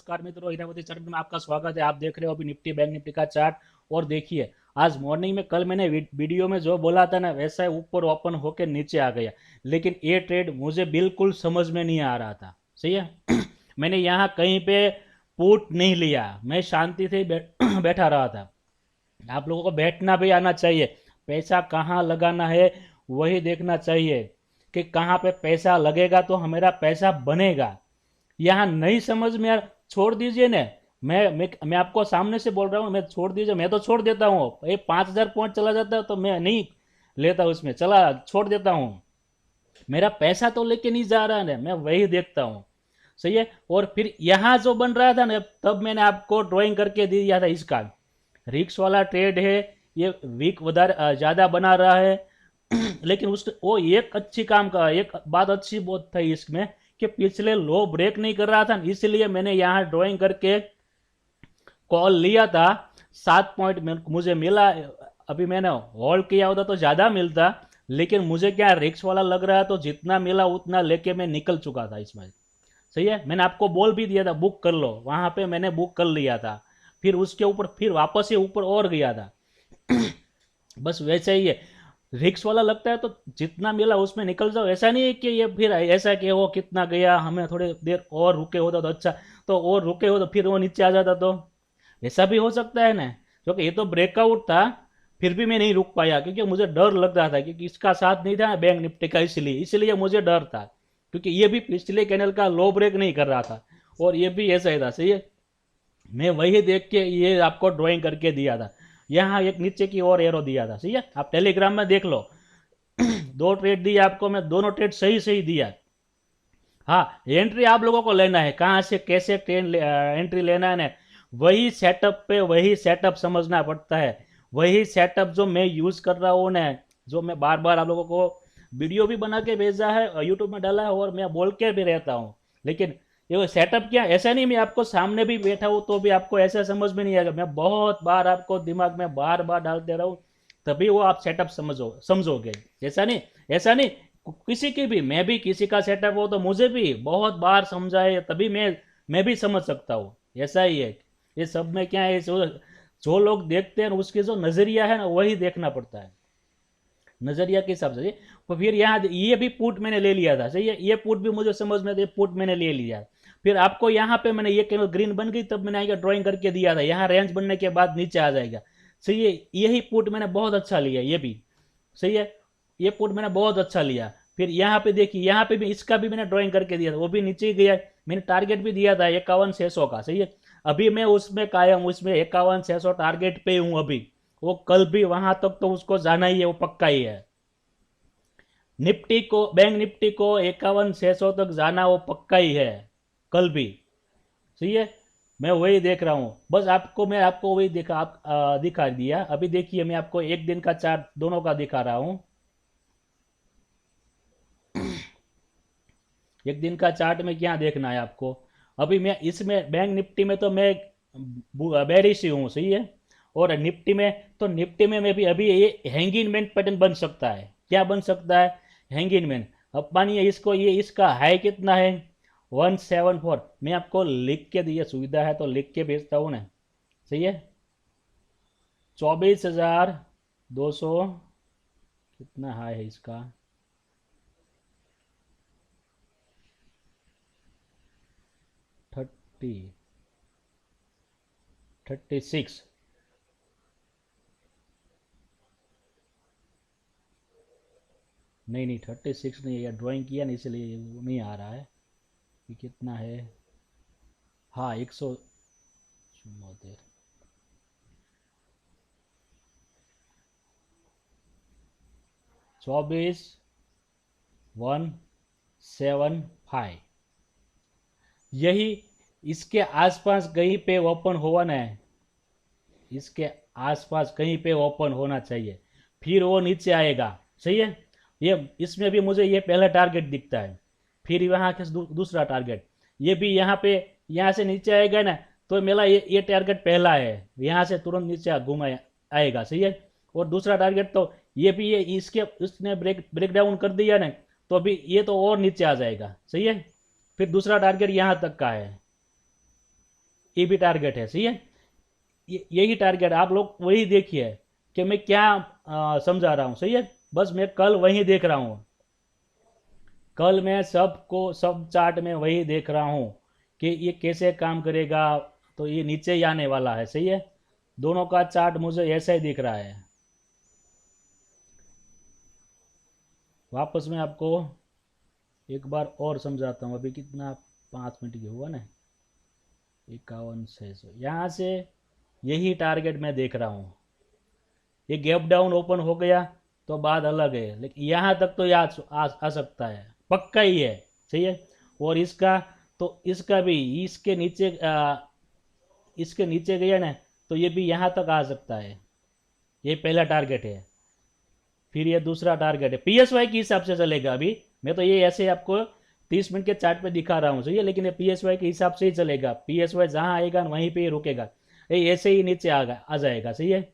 नमस्कार मित्रों, हीरावती चार्ट में आपका स्वागत है। आप देख रहे हो अभी निफ्टी बैंक निफ्टी का चार्ट। और देखिए आज मॉर्निंग में, कल मैंने वीडियो में जो बोला था ना, वैसा ही ऊपर ओपन होकर नीचे आ गया। लेकिन ये ट्रेड मुझे बिल्कुल समझ में नहीं आ रहा था। सही है। मैंने यहाँ कहीं पे पुट नहीं लिया, मैं शांति से बैठा रहा था। आप लोगों को बैठना भी आना चाहिए। पैसा कहाँ लगाना है वही देखना चाहिए कि कहाँ पे पैसा लगेगा तो हमारा पैसा बनेगा। यहाँ नहीं समझ में यार, छोड़ दीजिए ना। मैं आपको सामने से बोल रहा हूँ, मैं छोड़ दीजिए। मैं तो छोड़ देता हूँ, ये 5,000 पॉइंट चला जाता है तो मैं नहीं लेता, उसमें चला छोड़ देता हूँ। मेरा पैसा तो लेके नहीं जा रहा है ना, मैं वही देखता हूँ। सही है। और फिर यहाँ जो बन रहा था ना, तब मैंने आपको ड्राइंग करके दे दिया था इसका। रिक्स वाला ट्रेड है ये, वीक ज़्यादा बना रहा है। लेकिन उस वो एक अच्छी काम का, एक बात अच्छी बहुत थी इसमें कि पिछले लो ब्रेक नहीं कर रहा था, इसलिए मैंने यहाँ ड्राइंग करके कॉल लिया था। 7 पॉइंट मुझे मिला। अभी मैंने होल्ड किया होता तो ज़्यादा मिलता, लेकिन मुझे क्या रिक्स वाला लग रहा है, तो जितना मिला उतना लेके मैं निकल चुका था इसमें। सही है। मैंने आपको बोल भी दिया था बुक कर लो, वहां पे मैंने बुक कर लिया था। फिर उसके ऊपर फिर वापस से ऊपर और गया था। बस वैसे ही है। रिक्स वाला लगता है तो जितना मिला उसमें निकल जाओ। ऐसा नहीं है कि ये फिर ऐसा कि वो कितना गया, हमें थोड़ी देर और रुके होता तो अच्छा, तो और रुके हो तो फिर वो नीचे आ जाता, तो ऐसा भी हो सकता है ना। क्योंकि ये तो ब्रेकआउट था, फिर भी मैं नहीं रुक पाया क्योंकि मुझे डर लग रहा था, क्योंकि इसका साथ नहीं था बैंक निफ्टी का, इसलिए इसलिए मुझे डर था। क्योंकि ये भी पिछले कैनल का लो ब्रेक नहीं कर रहा था, और ये भी ऐसा ही था। सही है। मैं वही देख के ये आपको ड्राइंग करके दिया था। यहाँ एक नीचे की और एरो दिया था। सही है, आप टेलीग्राम में देख लो। दो ट्रेड दिए आपको मैं, दोनों ट्रेड सही सही दिया। हाँ, एंट्री आप लोगों को लेना है, कहाँ से कैसे एंट्री लेना है ना, वही सेटअप पे वही सेटअप समझना पड़ता है। वही सेटअप जो मैं यूज कर रहा हूँ ना, जो मैं बार बार आप लोगों को वीडियो भी बना के भेजा है, यूट्यूब में डाला है, और मैं बोल के भी रहता हूँ। लेकिन ये सेटअप क्या, ऐसा नहीं मैं आपको सामने भी बैठा हूँ तो भी आपको ऐसा समझ में नहीं आएगा। मैं बहुत बार आपको दिमाग में बार बार डालते रहा हूँ, तभी वो आप सेटअप समझोगे। ऐसा नहीं, ऐसा नहीं। किसी की भी, मैं भी किसी का सेटअप हो तो मुझे भी बहुत बार समझाए तभी मैं भी समझ सकता हूँ। ऐसा ही है। ये सब में क्या है, जो लोग देखते हैं उसके जो नजरिया है ना, वही देखना पड़ता है। नजरिया के हिसाब से। तो फिर यहाँ ये भी पुट मैंने ले लिया था। सही है, ये पुट भी मुझे समझ में, पुट मैंने ले लिया। फिर आपको यहाँ पे मैंने ये केवल ग्रीन बन गई तब मैंने आगे ड्राइंग करके दिया था, यहाँ रेंज बनने के बाद नीचे आ जाएगा। सही है, यही पुट मैंने बहुत अच्छा लिया ये भी। सही है, ये पुट मैंने बहुत अच्छा लिया। फिर यहाँ पे देखिए, यहाँ पे भी इसका भी मैंने ड्राइंग करके दिया था, वो भी नीचे ही गया। मैंने टारगेट भी दिया था 51,600 का। सही है, अभी मैं उसमें कायम, उसमें 51,600 टारगेट पे हूँ अभी। वो कल भी वहां तक तो उसको जाना ही है, वो पक्का ही है। निफ्टी को, बैंक निफ्टी को 51,600 तक जाना वो पक्का ही है, कल भी। सही है, मैं वही देख रहा हूँ। बस आपको, मैं आपको वही दिखा दिया। अभी देखिए मैं आपको एक दिन का चार्ट दोनों का दिखा रहा हूँ। एक दिन का चार्ट में क्या देखना है आपको। अभी मैं इसमें बैंक निफ्टी में तो मैं बेरिश ही हूँ। सही है। और निफ्टी में, तो निफ्टी में मैं भी अभी ये हैंगिंग मैन पैटर्न बन सकता है। क्या बन सकता है, हैंगिंग मैन। अब मानिए इसको, ये इसका हाई कितना है, 174। मैं आपको लिख के दिया, सुविधा है तो लिख के भेजता हूँ ना। सही है, 24,200 कितना हाई है इसका, 36। नहीं नहीं, 36 नहीं है, ड्राइंग किया नहीं इसलिए नहीं आ रहा है। ये कितना है, हाँ 174, 24,175। यही इसके आसपास कहीं पे ओपन हुआ ना है, इसके आसपास कहीं पे ओपन होना चाहिए, फिर वो नीचे आएगा। सही है, ये इसमें भी मुझे ये पहला टारगेट दिखता है। फिर वहाँ के दूसरा टारगेट, ये भी यहाँ पे, यहाँ से नीचे आएगा ना, तो मेरा ये टारगेट पहला है, यहाँ से तुरंत नीचे घूम आएगा। सही है। और दूसरा टारगेट तो ये भी, ये इसके इसने ब्रेक डाउन कर दिया ना, तो अभी ये तो और नीचे आ जाएगा। सही है। फिर दूसरा टारगेट यहाँ तक का है, भी टारगेट है, सही है। यही टारगेट आप लोग वही देखिए कि मैं क्या समझा रहा हूँ, सही है। बस मैं कल वही देख रहा हूँ, कल मैं सब चार्ट में वही देख रहा हूँ कि ये कैसे काम करेगा। तो ये नीचे ही आने वाला है, सही है। दोनों का चार्ट मुझे ऐसा ही दिख रहा है। वापस मैं आपको एक बार और समझाता हूँ। अभी कितना 5 मिनट की हुआ ना, 51 600 यहाँ से यही टारगेट मैं देख रहा हूँ। ये गैप डाउन ओपन हो गया तो बात अलग है, लेकिन यहाँ तक तो याद आ सकता है, पक्का ही है, सही है। और इसका तो इसका भी इसके नीचे गया ना तो ये भी यहाँ तक आ सकता है। ये पहला टारगेट है, फिर ये दूसरा टारगेट है। पीएसवाई के हिसाब से चलेगा। अभी मैं तो ये ऐसे आपको 30 मिनट के चार्ट पे दिखा रहा हूँ, सही है, लेकिन ये पीएसवाई के हिसाब से ही चलेगा। पीएसवाई जहाँ आएगा वहीं पे ही रुकेगा, ये ऐसे ही नीचे आ जाएगा, सही है।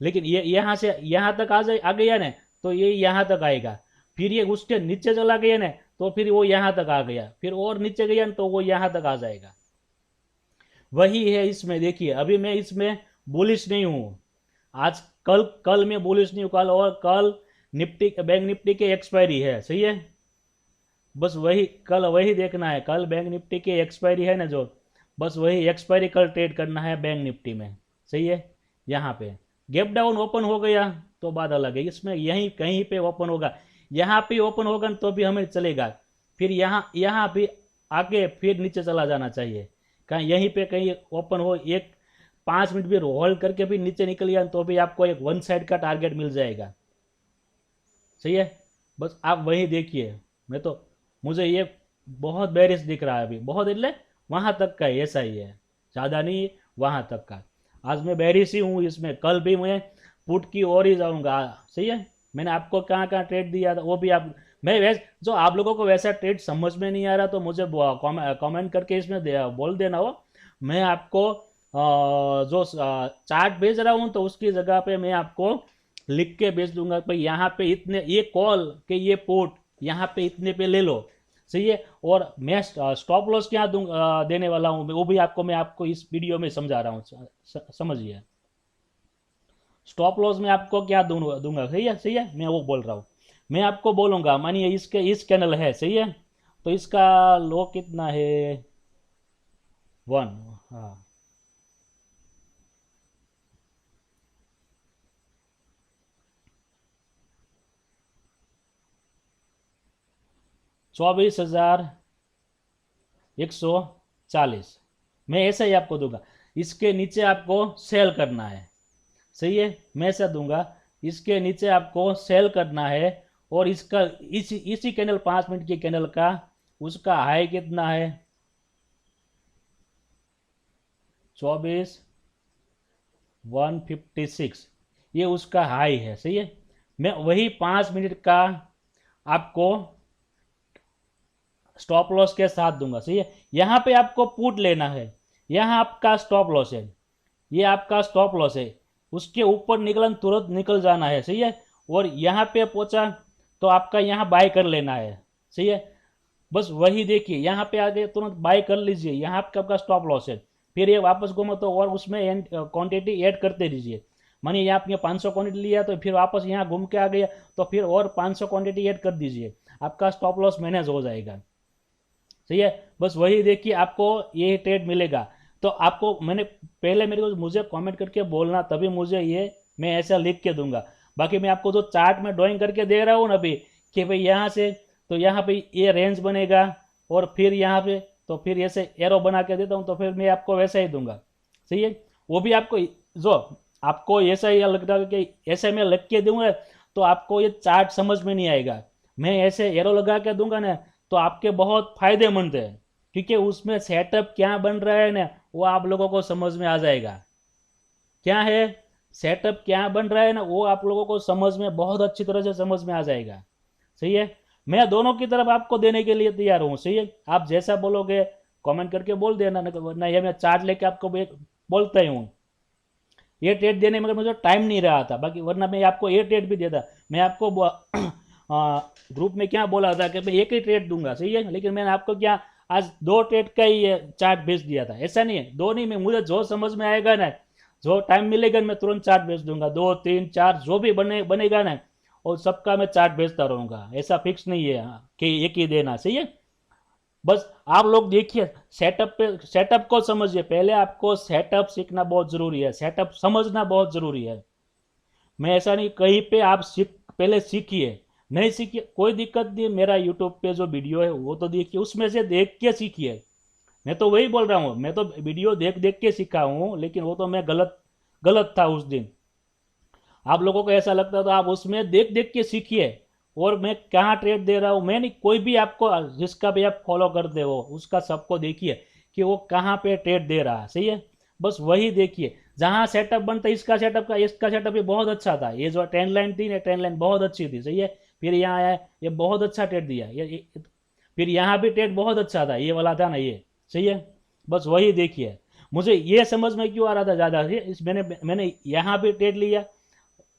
लेकिन ये यहाँ से यहाँ तक आ गया ना तो ये यहाँ तक आएगा। फिर ये उसके नीचे चला गया ना तो फिर वो यहाँ तक आ गया, फिर और नीचे गया ना तो वो यहाँ तक आ जाएगा। वही है इसमें। देखिए अभी मैं इसमें बुलिश नहीं हूँ। आज कल कल मैं बुलिश नहीं हूँ। कल और कल निफ्टी बैंक निफ्टी की एक्सपायरी है, सही है। बस वही कल वही देखना है। कल बैंक निफ्टी की एक्सपायरी है ना जो, बस वही एक्सपायरी कल ट्रेड करना है बैंक निफ्टी में, सही है। यहाँ पे गैप डाउन ओपन हो गया तो बात अलग है। इसमें यहीं कहीं पे ओपन होगा, यहाँ पे ओपन होगा तो भी हमें चलेगा। फिर यहाँ भी आके फिर नीचे चला जाना चाहिए। कहीं यहीं पे कहीं ओपन हो, एक 5 मिनट भी होल्ड करके भी नीचे निकल गया तो भी आपको एक वन साइड का टारगेट मिल जाएगा, सही है। बस आप वही देखिए। मैं तो मुझे ये बहुत बेरिश दिख रहा है अभी, बहुत, એટલે वहाँ तक का है, ऐसा ही है, ज़्यादा नहीं, वहाँ तक का। आज मैं बेरिश ही हूँ इसमें। कल भी मैं पुट की ओर ही जाऊँगा, सही है। मैंने आपको कहाँ कहाँ ट्रेड दिया था वो भी आप, मैं वैसे जो आप लोगों को वैसा ट्रेड समझ में नहीं आ रहा तो मुझे कमेंट करके इसमें बोल देना हो। मैं आपको जो चार्ट भेज रहा हूँ तो उसकी जगह पे मैं आपको लिख के भेज दूंगा भाई यहाँ पे इतने, ये कॉल के ये पोर्ट यहाँ पे इतने पे ले लो, सही है। और मैं स्टॉप लॉस क्या देने वाला हूँ वो भी आपको मैं आपको इस वीडियो में समझा रहा हूँ, समझिए। स्टॉप लॉस में आपको क्या दूंगा, सही है, मैं वो बोल रहा हूँ। मैं आपको बोलूंगा मानिए इसके इस कैनल है, सही है, तो इसका लो कितना है, 1, हाँ, 24,140। मैं ऐसा ही आपको दूंगा। इसके नीचे आपको सेल करना है, सही है, मैं ऐसा दूंगा। इसके नीचे आपको सेल करना है। और इसका इसी कैंडल 5 मिनट की कैंडल का उसका हाई कितना है, 24,156, ये उसका हाई है, सही है। मैं वही 5 मिनट का आपको स्टॉप लॉस के साथ दूंगा, सही है। यहाँ पे आपको पुट लेना है, यहाँ आपका स्टॉप लॉस है, ये आपका स्टॉप लॉस है। उसके ऊपर निकलन तुरंत निकल जाना है, सही है। और यहाँ पे पहुंचा तो आपका यहाँ बाय कर लेना है, सही है। बस वही देखिए, यहाँ पे आगे तुरंत बाय कर लीजिए, यहाँ पे आपका स्टॉप लॉस है। फिर ये वापस घूमो तो और उसमें क्वांटिटी ऐड करते दीजिए। मानिए यहाँ आपने 500 क्वांटिटी लिया तो फिर वापस यहाँ घूम के आ गया तो फिर और 500 क्वांटिटी ऐड कर दीजिए, आपका स्टॉप लॉस मैनेज हो जाएगा, सही है। बस वही देखिए आपको ये ट्रेड मिलेगा। तो आपको मैंने पहले मुझे कमेंट करके बोलना, तभी मुझे ये मैं ऐसा लिख के दूंगा। बाकी मैं आपको जो चार्ट में ड्राइंग करके दे रहा हूँ ना अभी कि भाई यहाँ से तो यहाँ पे ये रेंज बनेगा और फिर यहाँ पे तो फिर ऐसे एरो बना के देता हूँ तो फिर मैं आपको वैसा ही दूंगा, सही है। वो भी आपको जो आपको ऐसा ही लगता है कि ऐसे मैं लिख के दूंगा तो आपको ये चार्ट समझ में नहीं आएगा। मैं ऐसे एरो लगा के दूंगा ना तो आपके बहुत फायदेमंद है, क्योंकि उसमें सेटअप क्या बन रहा है ना वो आप लोगों को समझ में आ जाएगा। क्या है सेटअप क्या बन रहा है ना वो आप लोगों को समझ में बहुत अच्छी तरह से समझ में आ जाएगा, सही है। मैं दोनों की तरफ आपको देने के लिए तैयार हूँ, सही है। आप जैसा बोलोगे कमेंट करके बोल देना, वरना ये मैं चार्ट लेके आपको बोलता ही हूँ। ये ट्रेड देने में मुझे टाइम नहीं रहा था, बाकी वरना मैं आपको ये ट्रेड भी देता। मैं आपको ग्रुप में क्या बोला था कि मैं एक ही ट्रेड दूंगा, सही है, लेकिन मैंने आपको क्या आज 2 ट्रेड का ही चार्ट भेज दिया था, ऐसा नहीं है, 2 नहीं, मैं मुझे जो समझ में आएगा ना, जो टाइम मिलेगा मैं तुरंत चार्ट भेज दूंगा, 2 3 4 जो भी बनेगा ना, और सबका मैं चार्ट भेजता रहूंगा, ऐसा फिक्स नहीं है कि एक ही देना, सही है। बस आप लोग देखिए, सेटअप को समझिए, पहले आपको सेटअप सीखना बहुत जरूरी है, सेटअप समझना बहुत जरूरी है। मैं ऐसा नहीं, कहीं पे आप पहले सीखिए, नहीं सीखिए कोई दिक्कत नहीं, मेरा यूट्यूब पे जो वीडियो है वो तो देखिए, उसमें से देख के सीखिए। मैं तो वही बोल रहा हूँ, मैं तो वीडियो देख देख के सीखा हूँ, लेकिन वो तो मैं गलत गलत था उस दिन। आप लोगों को ऐसा लगता तो आप उसमें देख देख के सीखिए। और मैं कहाँ ट्रेड दे रहा हूँ, मैं नहीं, कोई भी आपको जिसका भी आप फॉलो करते हो उसका सबको देखिए कि वो कहाँ पे ट्रेड दे रहा है, सही है। बस वही देखिए, जहाँ सेटअप बनता है, इसका सेटअप ये बहुत अच्छा था, ये जो ट्रेंड लाइन थी ना, ट्रेंड लाइन बहुत अच्छी थी, सही है। फिर यहाँ आया, ये बहुत अच्छा ट्रेड दिया फिर यहाँ भी ट्रेड बहुत अच्छा था, ये वाला था ना, ये सही है। बस वही देखिए, मुझे ये समझ में क्यों आ रहा था ज़्यादा, इस मैंने यहाँ भी ट्रेड लिया,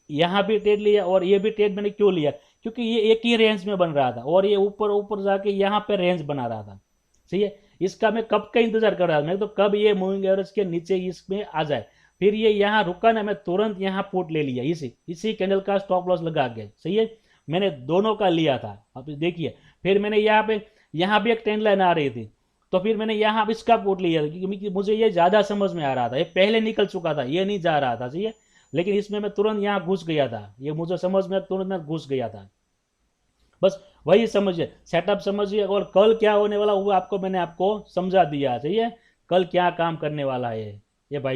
यहाँ भी ट्रेड लिया, और ये भी ट्रेड मैंने क्यों लिया, क्योंकि ये एक ही रेंज में बन रहा था, और ये ऊपर ऊपर जाके यहाँ पे रेंज बना रहा था, सही है। इसका मैं कब का इंतजार कर रहा था, मैं तो कब ये मूविंग एवरेज के नीचे इसमें आ जाए। फिर ये यहाँ रुका ना, मैं तुरंत यहाँ पुट ले लिया, इसी इसी कैंडल का स्टॉप लॉस लगा गया, सही है। मैंने दोनों का लिया था, अब देखिए। फिर मैंने यहाँ भी एक ट्रेंड लाइन आ रही थी, तो फिर मैंने यहाँ इसका पुट लिया था, क्योंकि मुझे ये ज़्यादा समझ में आ रहा था, ये पहले निकल चुका था, ये नहीं जा रहा था, सही है। लेकिन इसमें मैं तुरंत यहाँ घुस गया था, ये मुझे समझ में तुरंत मैं घुस गया था। बस वही समझिए, सेटअप समझिए, और कल क्या होने वाला वो मैंने आपको समझा दिया, सही है। कल क्या काम करने वाला है ये भाई।